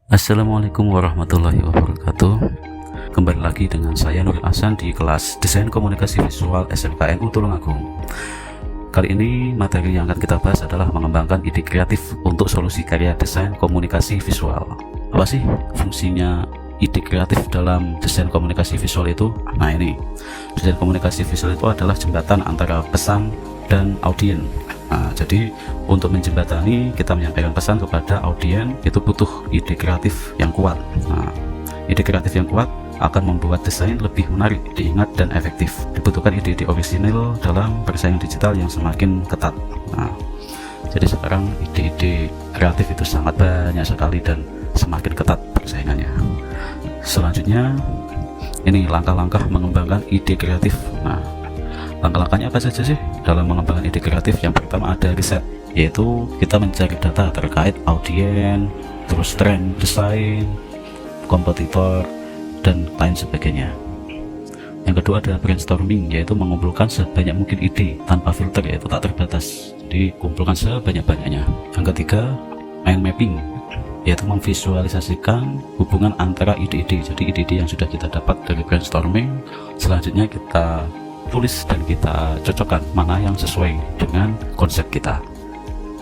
Assalamualaikum warahmatullahi wabarakatuh. Kembali lagi dengan saya Nuril Hasan di kelas Desain Komunikasi Visual SMKNU Tulungagung. Kali ini materi yang akan kita bahas adalah mengembangkan ide kreatif untuk solusi karya desain komunikasi visual. Apa sih fungsinya ide kreatif dalam desain komunikasi visual itu? Nah, ini desain komunikasi visual itu adalah jembatan antara pesan dan audiens. Nah, jadi untuk menjembatani kita menyampaikan pesan kepada audiens itu butuh ide kreatif yang kuat. Nah, ide kreatif yang kuat akan membuat desain lebih menarik, diingat, dan efektif. Dibutuhkan ide-ide orisinil dalam persaingan digital yang semakin ketat. Nah, jadi sekarang ide-ide kreatif itu sangat banyak sekali dan semakin ketat persaingannya. Selanjutnya ini langkah-langkah mengembangkan ide kreatif. Nah, langkah-langkahnya apa saja sih dalam mengembangkan ide kreatif? Yang pertama ada riset, yaitu kita mencari data terkait audiens, terus tren desain, kompetitor, dan lain sebagainya. Yang kedua ada brainstorming, yaitu mengumpulkan sebanyak mungkin ide tanpa filter, yaitu tak terbatas, jadi kumpulkan sebanyak-banyaknya. Yang ketiga mind mapping, yaitu memvisualisasikan hubungan antara ide-ide. Jadi ide-ide yang sudah kita dapat dari brainstorming selanjutnya kita tulis dan kita cocokkan mana yang sesuai dengan konsep kita.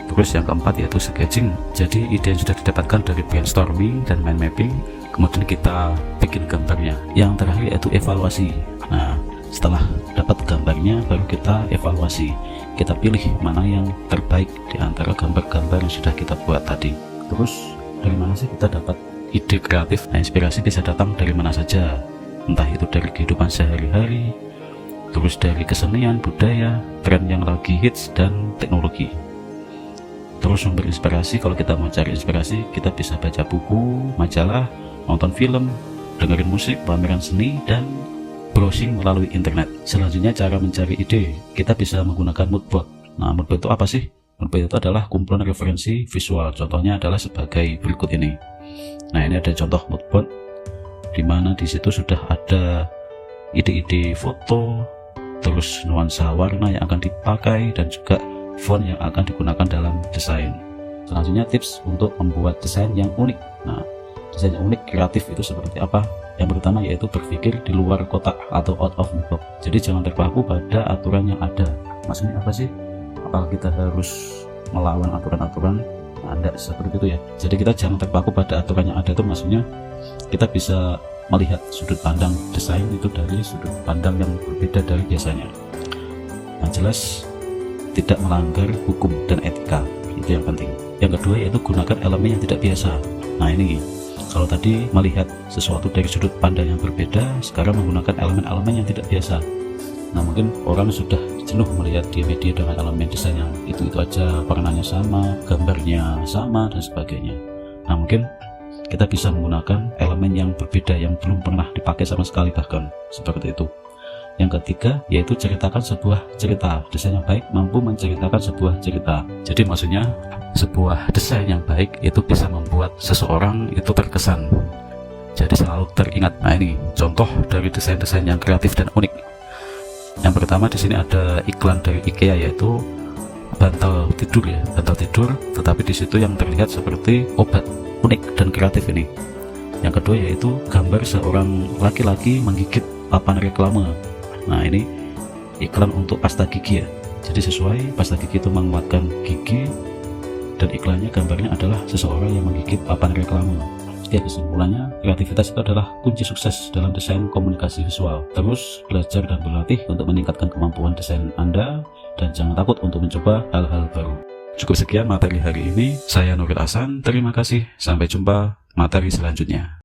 Terus yang keempat yaitu sketching, jadi ide yang sudah didapatkan dari brainstorming dan mind mapping kemudian kita bikin gambarnya. Yang terakhir yaitu evaluasi. Nah, setelah dapat gambarnya baru kita evaluasi, kita pilih mana yang terbaik di antara gambar-gambar yang sudah kita buat tadi. Terus dari mana sih kita dapat ide kreatif? Nah, inspirasi bisa datang dari mana saja, entah itu dari kehidupan sehari-hari, terus dari kesenian, budaya, tren yang lagi hits, dan teknologi. Terus sumber inspirasi, kalau kita mau cari inspirasi kita bisa baca buku, majalah, nonton film, dengerin musik, pameran seni, dan browsing melalui internet. Selanjutnya cara mencari ide, kita bisa menggunakan moodboard. Nah, moodboard itu apa sih? Moodboard itu adalah kumpulan referensi visual. Contohnya adalah sebagai berikut ini. Nah, ini ada contoh moodboard di mana di situ sudah ada ide-ide foto, terus nuansa warna yang akan dipakai, dan juga font yang akan digunakan dalam desain. Selanjutnya tips untuk membuat desain yang unik. Nah, desain yang unik kreatif itu seperti apa? Yang pertama yaitu berpikir di luar kotak atau out of the box. Jadi jangan terpaku pada aturan yang ada. Maksudnya apa sih? Apakah kita harus melawan aturan-aturan? Nah, enggak seperti itu ya. Jadi kita jangan terpaku pada aturan yang ada, itu maksudnya kita bisa melihat sudut pandang desain itu dari sudut pandang yang berbeda dari biasanya. Nah, jelas tidak melanggar hukum dan etika, itu yang penting. Yang kedua yaitu gunakan elemen yang tidak biasa. Nah, ini kalau tadi melihat sesuatu dari sudut pandang yang berbeda, sekarang menggunakan elemen-elemen yang tidak biasa. Nah, mungkin orang sudah jenuh melihat di media dengan elemen desain yang itu aja, warnanya sama, gambarnya sama, dan sebagainya. Nah, mungkin kita bisa menggunakan elemen yang berbeda yang belum pernah dipakai sama sekali, bahkan seperti itu. Yang ketiga yaitu ceritakan sebuah cerita. Desain yang baik mampu menceritakan sebuah cerita. Jadi maksudnya sebuah desain yang baik itu bisa membuat seseorang itu terkesan, jadi selalu teringat. Nah, ini contoh dari desain-desain yang kreatif dan unik. Yang pertama di sini ada iklan dari IKEA, yaitu bantal tidur ya, bantal tidur, tetapi di situ yang terlihat seperti obat. Unik dan kreatif ini. Yang kedua yaitu gambar seorang laki-laki menggigit papan reklame. Nah, ini iklan untuk pasta gigi ya. Jadi sesuai, pasta gigi itu menguatkan gigi, dan iklannya gambarnya adalah seseorang yang menggigit papan reklame. Ya, kesimpulannya kreativitas itu adalah kunci sukses dalam desain komunikasi visual. Terus belajar dan berlatih untuk meningkatkan kemampuan desain Anda, dan jangan takut untuk mencoba hal-hal baru. Cukup sekian materi hari ini. Saya Nuril Hasan, terima kasih. Sampai jumpa materi selanjutnya.